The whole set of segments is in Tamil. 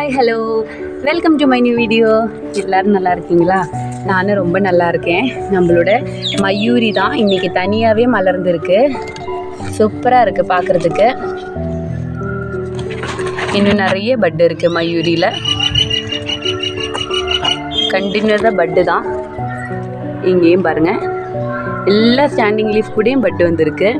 Hi hello, welcome to my new video. எல்லோரும் நல்லா இருக்கீங்களா? நானும் ரொம்ப நல்லா இருக்கேன். நம்மளோட மயூரி தான் இன்றைக்கி தனியாகவே மலர்ந்துருக்கு. சூப்பராக இருக்குது பார்க்குறதுக்கு. இன்னும் நிறைய பட்டு இருக்குது மயூரியில். கண்டினியூஸாக பட்டு தான். இங்கேயும் பாருங்கள், எல்லா ஸ்டாண்டிங் லீஃப் கூடயும் பட்டு வந்திருக்கு.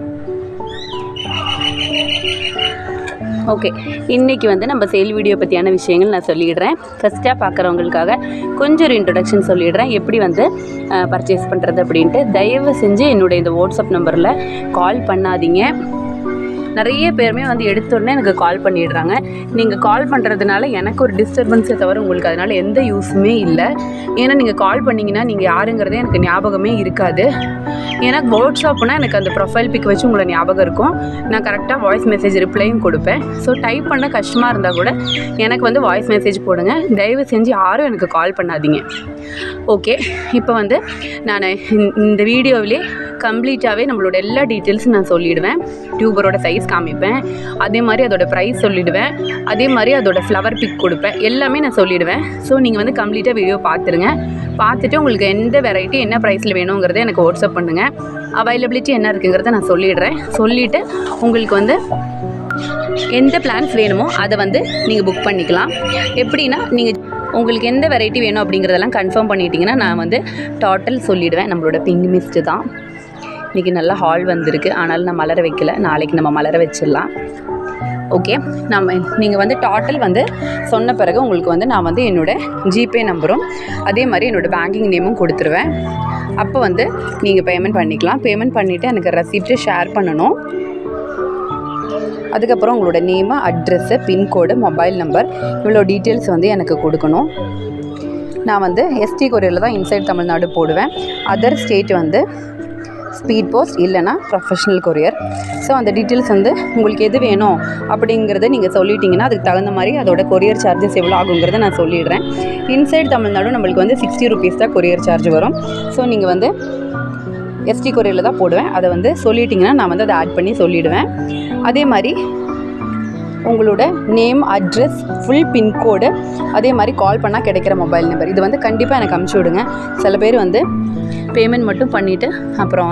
ஓகே, இன்றைக்கி நம்ம சேல் வீடியோ பற்றியான விஷயங்கள் நான் சொல்லிடுறேன். ஃபஸ்ட்டாக பார்க்குறவங்களுக்காக கொஞ்சம் ஒரு இன்ட்ரொடக்ஷன் சொல்லிடுறேன், எப்படி பர்ச்சேஸ் பண்ணுறது அப்படின்ட்டு. தயவு செஞ்சு என்னுடைய இந்த வாட்ஸ்அப் நம்பரில் கால் பண்ணாதீங்க. நிறைய பேருமே எடுத்தோடனே எனக்கு கால் பண்ணிடுறாங்க. நீங்கள் கால் பண்ணுறதுனால எனக்கு ஒரு டிஸ்டர்பன்ஸை தவிர உங்களுக்கு அதனால் எந்த யூஸுமே இல்லை. ஏன்னா நீங்கள் கால் பண்ணிங்கன்னா நீங்கள் யாருங்கிறதே எனக்கு ஞாபகமே இருக்காது. ஏன்னா வாட்ஸ்அப்னால் எனக்கு அந்த ப்ரொஃபைல் பிக் வச்சு உங்களை ஞாபகம் இருக்கும். நான் கரெக்டாக வாய்ஸ் மெசேஜ் ரிப்ளையும் கொடுப்பேன். ஸோ டைப் பண்ண கஷ்டமாக இருந்தால் கூட எனக்கு வாய்ஸ் மெசேஜ் போடுங்க. தயவு செஞ்சு யாரும் எனக்கு கால் பண்ணாதீங்க. ஓகே, இப்போ நான் இந்த வீடியோவிலே கம்ப்ளீட்டாகவே நம்மளோட எல்லா டீட்டெயில்ஸும் நான் சொல்லிவிடுவேன். டியூபரோட சைஸ் காமிப்பேன், அதே மாதிரி அதோட ப்ரைஸ் சொல்லிவிடுவேன், அதே மாதிரி அதோட ஃப்ளவர் பிக் கொடுப்பேன், எல்லாமே நான் சொல்லிவிடுவேன். ஸோ நீங்கள் கம்ப்ளீட்டாக வீடியோ பார்த்துருங்க. பார்த்துட்டு உங்களுக்கு எந்த வெரைட்டி என்ன ப்ரைஸில் வேணுங்கிறத எனக்கு வாட்ஸ்அப் பண்ணுங்கள். அவைலபிலிட்டி என்ன இருக்குங்கிறத நான் சொல்லிடுறேன். சொல்லிவிட்டு உங்களுக்கு எந்த பிளான்ஸ் வேணுமோ அதை நீங்கள் புக் பண்ணிக்கலாம். எப்படின்னா நீங்கள் உங்களுக்கு எந்த வெரைட்டி வேணும் அப்படிங்கிறதெல்லாம் கன்ஃபார்ம் பண்ணிட்டீங்கன்னா நான் டோட்டல் சொல்லிவிடுவேன். நம்மளோட பிங்க் மிஸ்ட்டு தான் இன்றைக்கி நல்லா ஹால் வந்திருக்கு. ஆனாலும் நான் மலர வைக்கல, நாளைக்கு நம்ம மலர வச்சிடலாம். ஓகே, நீங்கள் டோட்டல் சொன்ன பிறகு உங்களுக்கு நான் என்னோடய ஜிபே நம்பரும் அதே மாதிரி என்னோடய பேங்கிங் நேமும் கொடுத்துருவேன். அப்போ நீங்கள் பேமெண்ட் பண்ணிக்கலாம். பேமெண்ட் பண்ணிவிட்டு எனக்கு ரெசிப்ட்டு ஷேர் பண்ணணும். அதுக்கப்புறம் உங்களோட name, address, pincode, mobile number, இவ்வளோ டீட்டெயில்ஸ் எனக்கு கொடுக்கணும். நான் எஸ்டி கொரியரில் தான் இன்சைட் தமிழ்நாடு போடுவேன். அதர் ஸ்டேட் ஸ்பீட் போஸ்ட் இல்லைனா ப்ரொஃபஷ்னல் கொரியர். ஸோ அந்த டீட்டெயில்ஸ் உங்களுக்கு எது வேணும் அப்படிங்கிறத நீங்கள் சொல்லிட்டீங்கன்னா அதுக்கு தகுந்த மாதிரி அதோட கொரியர் சார்ஜஸ் எவ்வளோ ஆகுங்கிறத நான் சொல்லிடுறேன். இன்சைட் தமிழ்நாடு நம்மளுக்கு 60 rupees தான் கொரியர் சார்ஜ் வரும். ஸோ நீங்கள் எஸ்டி கொரியரில் தான் போடுவேன். அதை சொல்லிட்டிங்கன்னா நான் அதை ஆட் பண்ணி சொல்லிவிடுவேன். அதே மாதிரி உங்களோட நேம், அட்ரஸ், ஃபுல் பின்கோடு, அதே மாதிரி கால் பண்ணால் கிடைக்கிற மொபைல் நம்பர் இது கண்டிப்பாக எனக்கு அனுப்பிச்சி விடுங்க. சில பேர் பேமெண்ட் மட்டும் பண்ணிவிட்டு அப்புறம்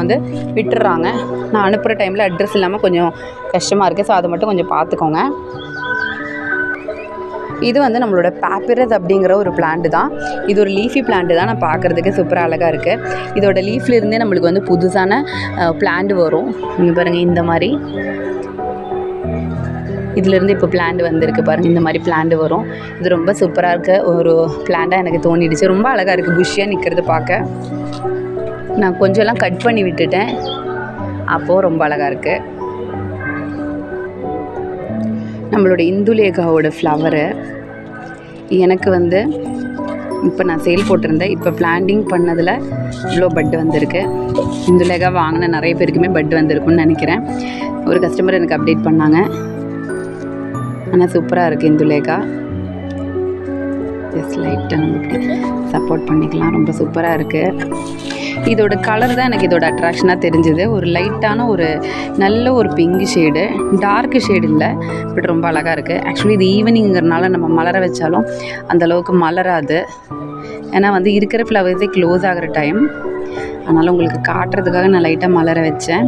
விட்டுறாங்க. நான் அனுப்புகிற டைமில் அட்ரஸ் இல்லாமல் கொஞ்சம் கஷ்டமாக இருக்குது. ஸோ அதை மட்டும் கொஞ்சம் பார்த்துக்கோங்க. இது நம்மளோட பேப்பிரஸ் அப்படிங்கிற ஒரு பிளான்ட் தான். இது ஒரு லீஃபி பிளான்ட் தான். நான் பார்க்குறதுக்கு சூப்பராக அழகாக இருக்குது. இதோட லீஃப்லேருந்தே நம்மளுக்கு புதுசான பிளான்ட் வரும். நீங்கள் பாருங்கள், இந்த மாதிரி இதிலேருந்து இப்போ பிளான்ட் வந்திருக்கு பாருங்கள். இந்த மாதிரி பிளான்ட் வரும். இது ரொம்ப சூப்பராக இருக்க ஒரு பிளான்ட்டாக எனக்கு தோணிடுச்சு. ரொம்ப அழகாக இருக்குது, புஷ்ஷியாக நிற்கிறது பார்க்க. நான் கொஞ்சம்லாம் கட் பண்ணி விட்டுட்டேன், அப்போது ரொம்ப அழகாக இருக்குது. நம்மளோட இந்துலேகாவோட ஃப்ளவரு எனக்கு இப்போ நான் சேல் போட்டிருந்தேன். இப்போ பிளான்டிங் பண்ணதில் இவ்வளோ பட்டு வந்திருக்கு. இந்துலேகா வாங்கின நிறைய பேருக்குமே பட்டு வந்திருக்குன்னு நினைக்கிறேன். ஒரு கஸ்டமர் எனக்கு அப்டேட் பண்ணாங்க. ஆனால் சூப்பராக இருக்குது இந்துலேகா. ஜஸ்ட் லைட்டாக நம்ம இப்படி சப்போர்ட் பண்ணிக்கலாம். ரொம்ப சூப்பராக இருக்குது. இதோட கலர் தான் எனக்கு இதோட அட்ராக்ஷனாக தெரிஞ்சுது. ஒரு லைட்டான ஒரு நல்ல ஒரு பிங்க் ஷேடு, டார்க் ஷேடு இல்லை, பட் ரொம்ப அழகாக இருக்குது. ஆக்சுவலி இது ஈவினிங்கிறனால நம்ம மலர வச்சாலும் அந்தளவுக்கு மலராது. ஏன்னா இருக்கிற ஃப்ளவர்ஸே க்ளோஸ் ஆகிற டைம். அதனால் உங்களுக்கு காட்டுறதுக்காக நான் லைட்டாக மலர வச்சேன்.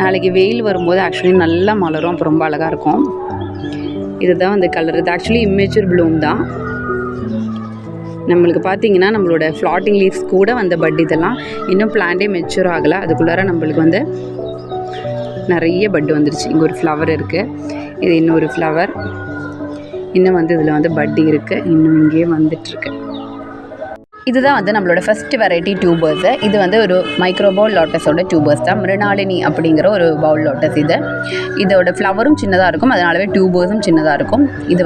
நாளைக்கு வெயில் வரும்போது ஆக்சுவலி நல்லா மலரும். அப்போ ரொம்ப அழகாக இருக்கும். இதுதான் கலர். இது ஆக்சுவலி இம்மெச்சூர் ப்ளூம் தான். நம்மளுக்கு பார்த்திங்கன்னா நம்மளோட ஃப்ளாட்டிங் லீவ்ஸ் கூட பட் இதெல்லாம் இன்னும் பிளான்ட்டே மெச்சூர் ஆகலை. அதுக்குள்ளார நம்மளுக்கு நிறைய பட்டு வந்துருச்சு. இங்கே ஒரு ஃப்ளவர் இருக்குது, இது இன்னொரு ஃப்ளவர், இன்னும் இதில் பட்டு இருக்குது, இன்னும் இங்கேயே வந்துட்டுருக்கு. இதுதான் நம்மளோட ஃபஸ்ட்டு வெரைட்டி டியூபர்ஸு. இது ஒரு மைக்ரோ பவுல் லோட்டஸோட டியூபர்ஸ் தான். மிருணாளினி அப்படிங்கிற ஒரு பவுல் லோட்டஸ். இதோட ஃப்ளவரும் சின்னதாக இருக்கும், அதனாலவே டியூபர்ஸும் சின்னதாக இருக்கும். இது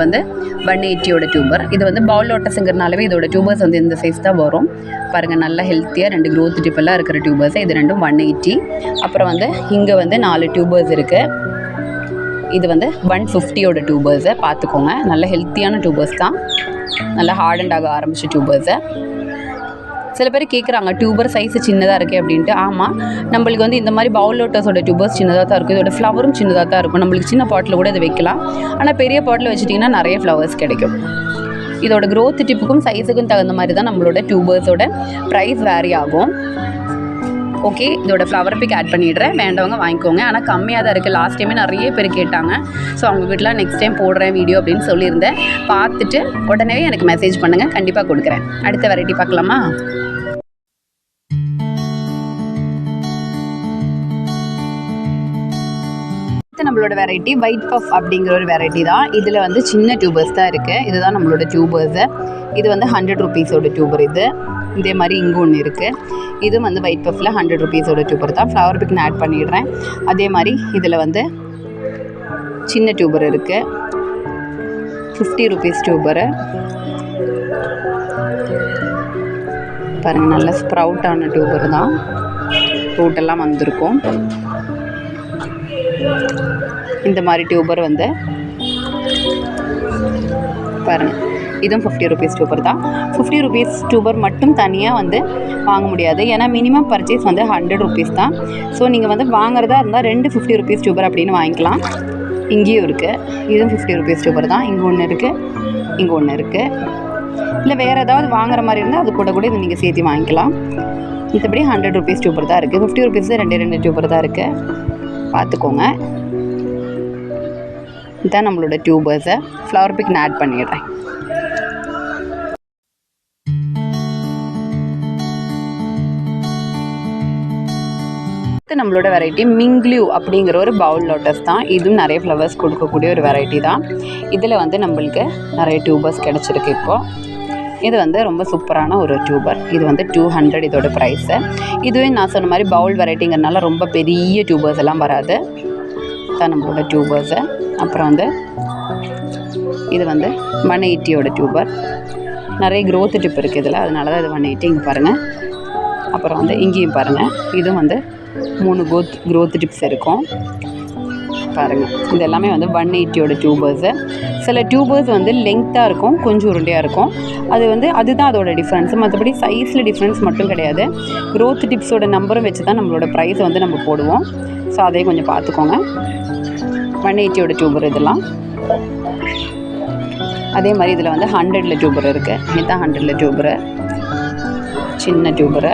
180 டியூபர். இது பவுல் லோட்டஸுங்கிறனாலவே இதோட டியூபர்ஸ் இந்த சைஸ் தான் வரும். பாருங்கள், நல்லா ஹெல்த்தியாக 2 க்ரோத் டிப்பெல்லாம் இருக்கிற டியூபர்ஸ். இது ரெண்டும் 180. அப்புறம் இங்கே 4 டியூபர்ஸ் இருக்குது. இது 150 டியூபர்ஸை பார்த்துக்கோங்க. நல்ல ஹெல்த்தியான டியூபர்ஸ் தான், நல்லா ஹார்டண்ட் ஆக ஆரம்பித்த டியூபர்ஸை. சில பேர் கேட்குறாங்க டியூபர் சைஸ் சின்னதாக இருக்குது அப்படின்ட்டு. ஆமாம், நம்மளுக்கு இந்த மாதிரி பவுல் லோட்டஸோட டியூபர்ஸ் சின்னதாக தான் இருக்கும். இதோட ஃப்ளவரும் சின்னதாக தான் இருக்கும். நம்மளுக்கு சின்ன பாட்டில் கூட இதை வைக்கலாம். ஆனால் பெரிய பாட்டில் வச்சுட்டிங்கன்னா நிறைய ஃப்ளவர்ஸ் கிடைக்கும். இதோட க்ரோத் டிப்புக்கும் சைஸுக்கும் தகுந்த மாதிரி தான் நம்மளோட டியூபர்ஸோட ப்ரைஸ் வேரி ஆகும். ஓகே, இதோட ஃப்ளவர் பிக் ஆட் பண்ணிடுறேன், வேண்டவங்க வாங்கிக்கோங்க. ஆனால் கம்மியாக தான் இருக்குது. லாஸ்ட் டைமே நிறைய பேர் கேட்டாங்க. ஸோ அவங்க வீட்டில் நெக்ஸ்ட் டைம் போடுறேன் வீடியோ அப்படின்னு சொல்லியிருந்தேன். பார்த்துட்டு உடனே எனக்கு மெசேஜ் பண்ணுங்கள், கண்டிப்பாக கொடுக்குறேன். அடுத்த வெரைட்டி பார்க்கலாமா? நம்மளோட வெரைட்டி ஒயிட் பஃப் அப்படிங்கிற ஒரு வெரைட்டி தான். இதில் வந்து சின்ன டியூபர்ஸ் தான் இருக்குது. இதுதான் நம்மளோட டியூபர்ஸு. இது வந்து 100 ருபீஸோட டியூபர். இதே மாதிரி இங்கே ஒன்று இருக்குது. இது வந்து ஒயிட் பஃப்பில் 100 ருபீஸோட டியூபர் தான். ஃப்ளவர் பிக் நான் ஆட் பண்ணிடுறேன். அதே மாதிரி இதில் வந்து சின்ன டியூபர் இருக்குது, 50 ருபீஸ் டியூபரு. பாருங்கள், நல்ல ஸ்ப்ரவுட்டான டியூபர் தான், ரூட்டெல்லாம் வந்திருக்கும். இந்த மாதிரி டியூபர் வந்து பாருங்கள், இதுவும் 50 ருபீஸ் டியூபர் தான். 50 ருபீஸ் டியூபர் மட்டும் தனியாக வந்து வாங்க முடியாது, ஏன்னா மினிமம் பர்ச்சேஸ் வந்து 100 ருபீஸ் தான். ஸோ நீங்கள் வந்து வாங்குறதா இருந்தால் 2 50 ருபீஸ் டியூபர் அப்படின்னு வாங்கிக்கலாம். இங்கேயும் இருக்குது, இதுவும் 50 ருபீஸ் டியூபர் தான். இங்கே ஒன்று இருக்குது, இங்கே ஒன்று இருக்குது. இல்லை வேறு ஏதாவது வாங்குற மாதிரி இருந்தால் அது கூட இது நீங்கள் சேர்த்து வாங்கிக்கலாம். மற்றபடி 100 ருபீஸ் டியூபர் தான் இருக்குது. 50 ருபீஸ் 2 டியூபர் தான் இருக்குது, பார்த்துக்கோங்க. இதான் நம்மளோட டியூபர்ஸை. ஃப்ளவர் பிக் நான் ஆட் பண்ணிடுறேன். நம்மளோட வெரைட்டி மிங்க்லியூ அப்படிங்கிற ஒரு பவுல் லோட்டஸ் தான். இதுவும் நிறைய ஃப்ளவர்ஸ் கொடுக்கக்கூடிய ஒரு வெரைட்டி தான். இதில் வந்து நம்மளுக்கு நிறைய டியூபர்ஸ் கிடச்சிருக்கு. இப்போது இது வந்து ரொம்ப சூப்பரான ஒரு டியூபர். இது வந்து 200 இதோட ப்ரைஸு. இதுவே நான் சொன்ன மாதிரி பவுல் வெரைட்டிங்கிறனால ரொம்ப பெரிய டியூபர்ஸ் எல்லாம் வராது. தான் நம்மளோட டியூபர்ஸு. அப்புறம் வந்து இது வந்து 180யோட டியூபர். நிறைய க்ரோத் டிப் இருக்குது இதில், அதனால தான் இது 180. இங்கே பாருங்கள். அப்புறம் வந்து இங்கேயும் பாருங்கள், இதுவும் வந்து 3 க்ரோத் டிப்ஸ் இருக்கும். பாருங்கள், இது எல்லாமே வந்து 180யோட டியூபர்ஸு. சில டியூபர்ஸ் வந்து லெங்க்த்தாக இருக்கும், கொஞ்சம் உருண்டையாக இருக்கும். அது வந்து அதுதான் அதோட டிஃப்ரென்ஸு. மற்றபடி சைஸில் டிஃப்ரென்ஸ் மட்டும் கிடையாது, க்ரோத் டிப்ஸோட நம்பரும் வச்சு தான் நம்மளோட ப்ரைஸ் வந்து நம்ம போடுவோம். ஸோ அதையும் கொஞ்சம் பார்த்துக்கோங்க. 180யோட டியூபர் இதெல்லாம். அதே மாதிரி இதில் வந்து 100ல் டியூபர் இருக்குது. இதுதான் 100ல் டியூபரு, சின்ன டியூபரு.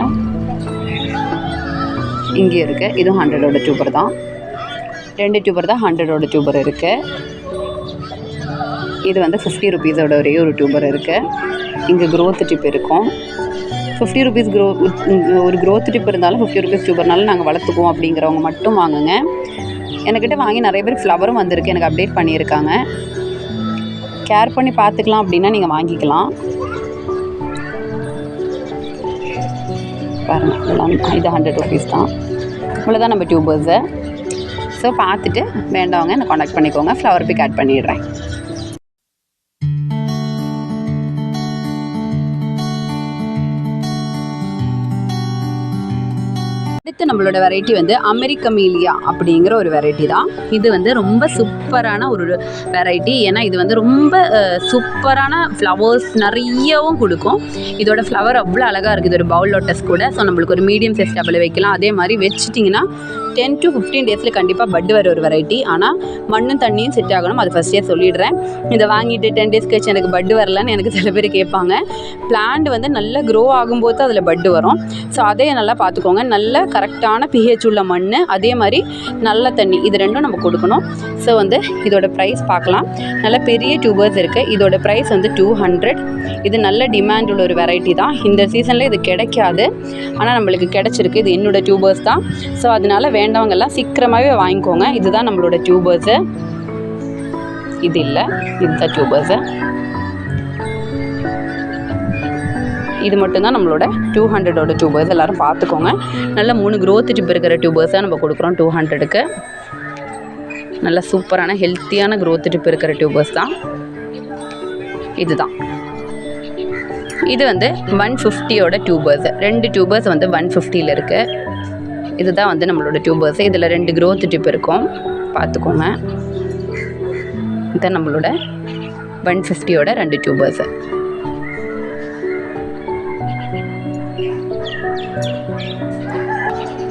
இங்கே இருக்குது, இதுவும் 100ஓட டியூபர் தான். 2 டியூபர் தான் 100ஓட டியூபர் இருக்குது. இது வந்து 50 ருபீஸோட ஒரே ஒரு டியூபர் இருக்குது. இங்கே க்ரோத் டிப் இருக்கும். 50 ருபீஸ் ஒரு க்ரோத் டிப் இருந்தாலும் 50 ருபீஸ் டியூபர்னாலும் நாங்கள் வளர்த்துக்குவோம் அப்படிங்கிறவங்க மட்டும் வாங்குங்க. என்கிட்ட வாங்கி நிறைய பேர் ஃப்ளவரும் வந்திருக்கு, எனக்கு அப்டேட் பண்ணியிருக்காங்க. கேர் பண்ணி பார்த்துக்கலாம் அப்படின்னா நீங்கள் வாங்கிக்கலாம். பாருங்கள், இது 100 ருபீஸ் தான். இவ்வளோதான் நம்ம டியூபர்ஸு. ஸோ பார்த்துட்டு வேண்டவங்க என்னை காண்டாக்ட் பண்ணிக்கோங்க. ஃப்ளவர் பிக் ஆட் பண்ணிடுறேன். அடுத்து நம்மளோட வெரைட்டி வந்து அமெரிக்கமீலியா அப்படிங்கிற ஒரு வெரைட்டி தான். இது வந்து ரொம்ப சூப்பரான ஒரு வெரைட்டி. ஏன்னா இது வந்து ரொம்ப சூப்பரான ஃப்ளவர்ஸ் நிறையவும் கொடுக்கும். இதோட ஃப்ளவர் அவ்வளோ அழகாக இருக்குது. இது ஒரு பவுல் லோட்டஸ் கூட. ஸோ நம்மளுக்கு ஒரு மீடியம் சைஸ் டபுள் வைக்கலாம். அதே மாதிரி வச்சிட்டிங்கன்னா 10 to 15 டேஸில் கண்டிப்பாக பட் வர ஒரு வெரைட்டி. ஆனால் மண்ணும் தண்ணியும் செட் ஆகணும், அது ஃபஸ்ட்டே சொல்லிடுறேன். இதை வாங்கிட்டு 10 டேஸ் கழிச்சு எனக்கு பட் வரலன்னு எனக்கு சில பேர் கேட்பாங்க. பிளான்ட் வந்து நல்லா க்ரோ ஆகும்போது அதில் பட் வரும். ஸோ அதே நல்லா பார்த்துக்கோங்க. நல்ல கரெக்டான pH உள்ள மண், அதே மாதிரி நல்ல தண்ணி, இது ரெண்டும் நம்ம கொடுக்கணும். ஸோ வந்து இதோட ப்ரைஸ் பார்க்கலாம். நல்ல பெரிய டியூபர்ஸ் இருக்குது. இதோட ப்ரைஸ் வந்து 200. இது நல்ல டிமாண்ட் உள்ள ஒரு வெரைட்டி தான். இந்த சீசனில் இது கிடைக்காது, ஆனால் நம்மளுக்கு கிடச்சிருக்கு. இது என்னோட டியூபர்ஸ் தான். ஸோ அதனால வேண்டவங்கெல்லாம் சீக்கிரமாகவே வாங்கிக்கோங்க. இதுதான் நம்மளோட டியூபர்ஸு. இது இல்லை, இதுதான் டியூபர்ஸு. இது மட்டும்தான் நம்மளோட 200ஓட டியூபர்ஸ். எல்லோரும் பார்த்துக்கோங்க. நல்ல 3 க்ரோத் டிப் இருக்கிற டியூபர்ஸாக நம்ம கொடுக்குறோம் 200க்கு. நல்ல சூப்பரான ஹெல்த்தியான க்ரோத் டிப் இருக்கிற டியூபர்ஸ் தான். இதுதான். இது வந்து 150ஓட டியூபர்ஸ். 2 டியூபர்ஸ் வந்து 150ல் இருக்குது. இதுதான் வந்து நம்மளோட டியூபர்ஸ். இதில் 2 க்ரோத் டிப் இருக்கும், பார்த்துக்கோங்க. இதுதான் நம்மளோட 150ஓட 2 டியூபர்ஸு.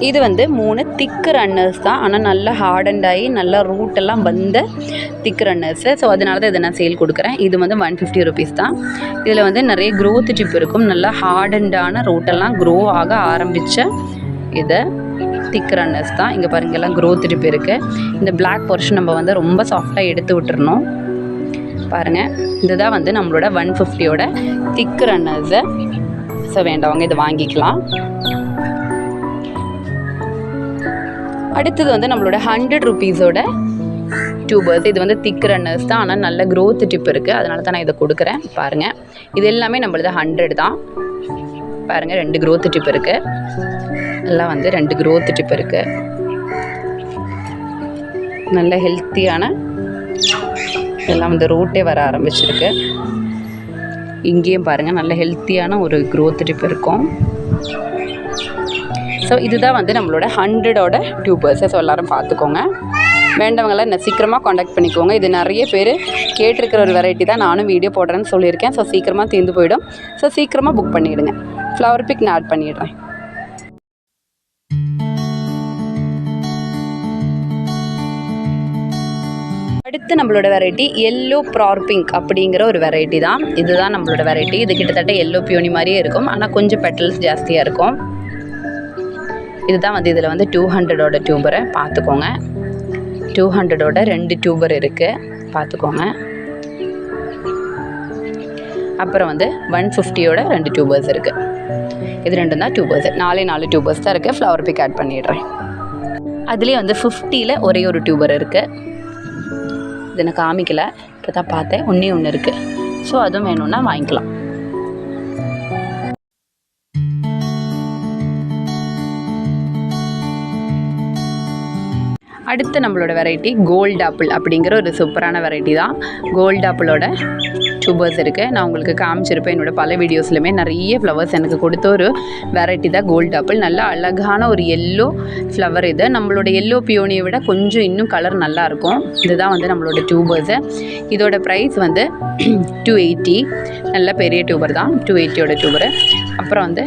இது வந்து 3 திக் ரன்னர்ஸ் தான். ஆனால் நல்லா ஹார்டண்ட் ஆகி நல்லா ரூட்டெல்லாம் வந்த திக் ரன்னர்ஸு. ஸோ அதனால தான் இதை நான் சேல் கொடுக்குறேன். இது வந்து 150 ருபீஸ் தான். இதில் வந்து நிறைய க்ரோத் டிப் இருக்கும். நல்லா ஹார்டண்டான ரூட்டெல்லாம் க்ரோ ஆக ஆரம்பித்த இதை திக் ரன்னர்ஸ் தான். இங்கே பாருங்கள் எல்லாம் க்ரோத் டிப் இருக்குது. இந்த பிளாக் போர்ஷன் நம்ம வந்து ரொம்ப சாஃப்டாக எடுத்து விட்டுறணும். பாருங்கள், இதுதான் வந்து நம்மளோட 150யோட திக் ரன்னர்ஸு. ஸோ வேண்டவங்க இதை வாங்கிக்கலாம். அடுத்தது வந்து நம்மளோட 100 ருபீஸோட டியூபர்ஸ். இது வந்து திக் ரன்னர்ஸ் தான். ஆனால் நல்ல க்ரோத் டிப் இருக்குது. அதனால தான் நான் இதை கொடுக்குறேன். பாருங்கள், இது எல்லாமே நம்மளது 100 தான். பாருங்கள், 2 க்ரோத் டிப் இருக்குது. எல்லாம் வந்து 2 க்ரோத் டிப் இருக்குது. நல்ல ஹெல்த்தியான எல்லாம் வந்து ரூட்டே வர ஆரம்பிச்சிருக்கு. இங்கேயும் பாருங்கள் நல்ல ஹெல்த்தியான ஒரு க்ரோத் டிப் இருக்கும். ஸோ இதுதான் வந்து நம்மளோட 100ஓட டியூபர்ஸை. ஸோ எல்லோரும் பார்த்துக்கோங்க. வேண்டவங்களாம் என்ன சீக்கிரமாக காண்டாக்ட் பண்ணிக்கோங்க. இது நிறைய பேர் கேட்டிருக்கிற ஒரு வெரைட்டி தான். நானும் வீடியோ போடுறேன்னு சொல்லியிருக்கேன். ஸோ சீக்கிரமாக தீர்ந்து போயிடும். ஸோ சீக்கிரமாக புக் பண்ணிவிடுங்க. ஃப்ளவர் பிக் நான் ஆட் பண்ணிடுறேன். அடுத்து நம்மளோட வெரைட்டி எல்லோ ப்ரார் பிங்க் அப்படிங்கிற ஒரு வெரைட்டி தான். இதுதான் நம்மளோட வெரைட்டி. இது கிட்டத்தட்ட எல்லோ பியோனி மாதிரியே இருக்கும். ஆனால் கொஞ்சம் பெட்டல்ஸ் ஜாஸ்தியாக இருக்கும். இதுதான் வந்து இதில் வந்து 200ஓட டியூபரை பார்த்துக்கோங்க. 200ஓட 2 டியூபர் இருக்குது, பார்த்துக்கோங்க. அப்புறம் வந்து 150ஓட 2 டியூபர்ஸ் இருக்குது. இது 2 தான் டியூபர்ஸ். 4 டியூபர்ஸ் தான் இருக்குது. ஃப்ளவர் பிக் ஆட் பண்ணிடுறேன். அதுலேயே வந்து 50ல் ஒரே ஒரு டியூபர் இருக்குது. இது நான் காமிக்கலை, இப்போ தான் பார்த்தேன். ஒன்று இருக்குது. ஸோ அதுவும் வேணும்னா வாங்கிக்கலாம். அடுத்து நம்மளோட வெரைட்டி கோல்ட் ஆப்பிள் அப்படிங்கிற ஒரு சூப்பரான வெரைட்டி தான். கோல்ட் ஆப்பிளோட டியூபர்ஸ் இருக்குது. நான் உங்களுக்கு காமிச்சிருப்பேன் என்னோடய பல வீடியோஸ்லையுமே. நிறைய ஃப்ளவர்ஸ் எனக்கு கொடுத்த ஒரு வெரைட்டி தான் கோல்ட் ஆப்பிள். நல்ல அழகான ஒரு எல்லோ ஃப்ளவர். இது நம்மளோட எல்லோ பியோனியை விட கொஞ்சம் இன்னும் கலர் நல்லாயிருக்கும். இதுதான் வந்து நம்மளோட டியூபர்ஸு. இதோட ப்ரைஸ் வந்து 280. நல்ல பெரிய டியூபர் தான், 280ஓட டியூபரு. அப்புறம் வந்து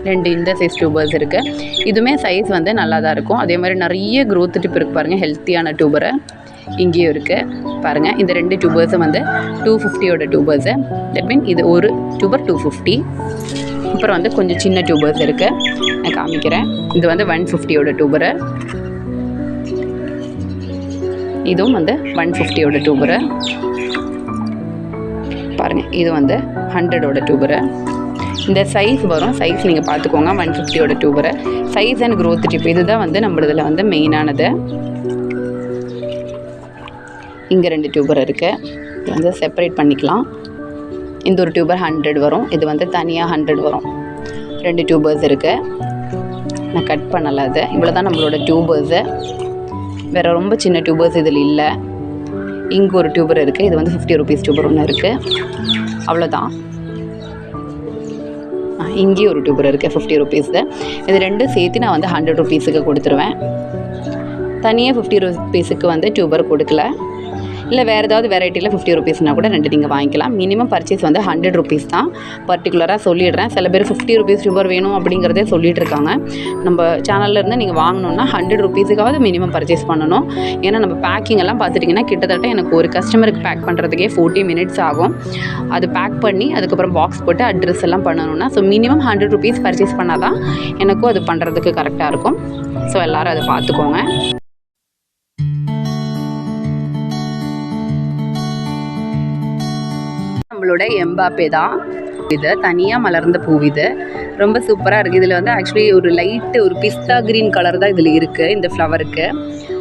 2 இந்த சைஸ் டியூபர்ஸ் இருக்குது. இதுவுமே சைஸ் வந்து நல்லா தான் இருக்கும். அதே மாதிரி நிறைய க்ரோத் டிப் இருக்குது பாருங்கள். ஹெல்த்தியான டியூபரு இங்கேயும் இருக்குது பாருங்கள். இந்த 2 டியூபர்ஸும் வந்து 250ஓட டியூபர்ஸு. தட் மீன் இது ஒரு டியூபர் 250. அப்புறம் வந்து கொஞ்சம் சின்ன டியூபர்ஸ் இருக்குது, நான் காமிக்கிறேன். இது வந்து 150ஓட டியூபரு. இதுவும் வந்து 150ஓட டியூபரு பாருங்கள். இது வந்து 100ஓட டியூபரு. இந்த சைஸ் வரும். சைஸ் நீங்கள் பார்த்துக்கோங்க. 150ஓட டியூபரு சைஸ் அண்ட் க்ரோத் டிப். இதுதான் வந்து நம்மளதில் வந்து மெயினானது. இங்கே 2 டியூபர் இருக்குது. இது வந்து செப்பரேட் பண்ணிக்கலாம். இந்த ஒரு டியூபர் 100 வரும். இது வந்து தனியாக 100 வரும். 2 டியூபர்ஸ் இருக்குது. நான் கட் பண்ணலை. அது இவ்வளோ தான் நம்மளோட டியூபர்ஸு. வேறு ரொம்ப சின்ன டியூபர்ஸ் இதில் இல்லை. இங்கே ஒரு டியூபர் இருக்குது. இது வந்து 50 ருபீஸ் டியூபர் ஒன்று இருக்குது. அவ்வளோதான். இங்கேயும் ஒரு டியூபர் இருக்குது 50 ருபீஸு. இது 2 சேர்த்து நான் வந்து 100 ருபீஸுக்கு கொடுத்துருவேன். தனியாக 50 ருபீஸுக்கு வந்து டியூபர் கொடுக்கல. இல்லை வேறு ஏதாவது வெரைட்டியில் 50 ருபீஸ்னால் கூட 2 நீங்கள் வாங்கிக்கலாம். மினிமம் பர்ச்சேஸ் வந்து 100 ருபீஸ் தான். பர்டிகுலராக சொல்லிடுறேன். சில பேர் 50 ருபீஸ் டியூபர் வேணும் அப்படிங்கிறதே சொல்லிகிட்டு இருக்காங்க. நம்ம சேனல்லேருந்து நீங்கள் வாங்கணுன்னா 100 ருபீஸுக்காவது மினிமம் பர்ச்சேஸ் பண்ணணும். ஏன்னா நம்ம பேக்கிங் எல்லாம் பார்த்துட்டிங்கன்னா கிட்டத்தட்ட எனக்கு ஒரு கஸ்டமருக்கு பேக் பண்ணுறதுக்கே 40 மினிட்ஸ் ஆகும். அது பேக் பண்ணி அதுக்கப்புறம் பாக்ஸ் போட்டு அட்ரஸ் எல்லாம் பண்ணணும்னா ஸோ மினிமம் 100 ருபீஸ் பர்ச்சேஸ் பண்ணால் தான் எனக்கும் அது பண்ணுறதுக்கு கரெக்டாக இருக்கும். ஸோ எல்லோரும் அதை பார்த்துக்கோங்க. நம்மளோட எம்பாப்பே தான் இது. தனியாக மலர்ந்த பூ. இது ரொம்ப சூப்பராக இருக்குது. இதில் வந்து ஆக்சுவலி ஒரு லைட்டு ஒரு பிஸ்தா க்ரீன் கலர் தான் இதில் இருக்குது. இந்த ஃப்ளவருக்கு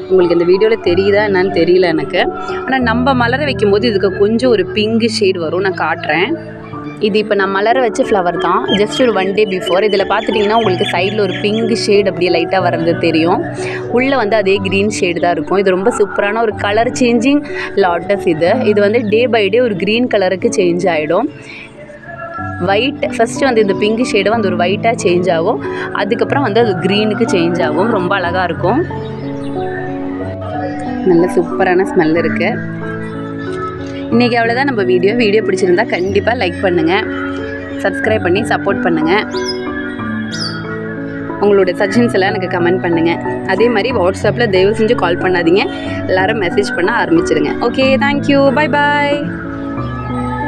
உங்களுக்கு இந்த வீடியோவில் தெரியுதா என்னன்னு தெரியல எனக்கு. ஆனால் நம்ம மலர வைக்கும்போது இதுக்கு கொஞ்சம் ஒரு பிங்க் ஷேட் வரும். நான் காட்டுறேன். இது இப்போ நான் மலர வச்ச ஃப்ளவர் தான். ஜஸ்ட் ஒரு 1 டே பிஃபோர். இதில் பார்த்துட்டிங்கன்னா உங்களுக்கு சைடில் ஒரு பிங்க் ஷேட் அப்படியே லைட்டாக வர்றது தெரியும். உள்ளே வந்து அதே க்ரீன் ஷேடு தான் இருக்கும். இது ரொம்ப சூப்பரான ஒரு கலர் சேஞ்சிங் லாட்டஸ். இது வந்து டே பை டே ஒரு க்ரீன் கலருக்கு சேஞ்ச் ஆகிடும். ஒயிட் ஃபஸ்ட்டு வந்து இந்த பிங்க் ஷேடு வந்து ஒரு ஒயிட்டாக சேஞ்ச் ஆகும். அதுக்கப்புறம் வந்து அது க்ரீனுக்கு சேஞ்ச் ஆகும். ரொம்ப அழகாக இருக்கும். நல்ல சூப்பரான ஸ்மெல் இருக்குது. இன்றைக்கி அவ்வளோதான் நம்ம வீடியோ பிடிச்சிருந்தா கண்டிப்பாக லைக் பண்ணுங்கள், சப்ஸ்கிரைப் பண்ணி சப்போர்ட் பண்ணுங்கள். உங்களோட சஜஷன்ஸ் எல்லாம் எனக்கு கமெண்ட் பண்ணுங்கள். அதே மாதிரி வாட்ஸ்அப்பில் தயவு செஞ்சு கால் பண்ணாதீங்க, எல்லோரும் மெசேஜ் பண்ண ஆரம்பிச்சிடுங்க. ஓகே, தேங்க்யூ, பை பாய்.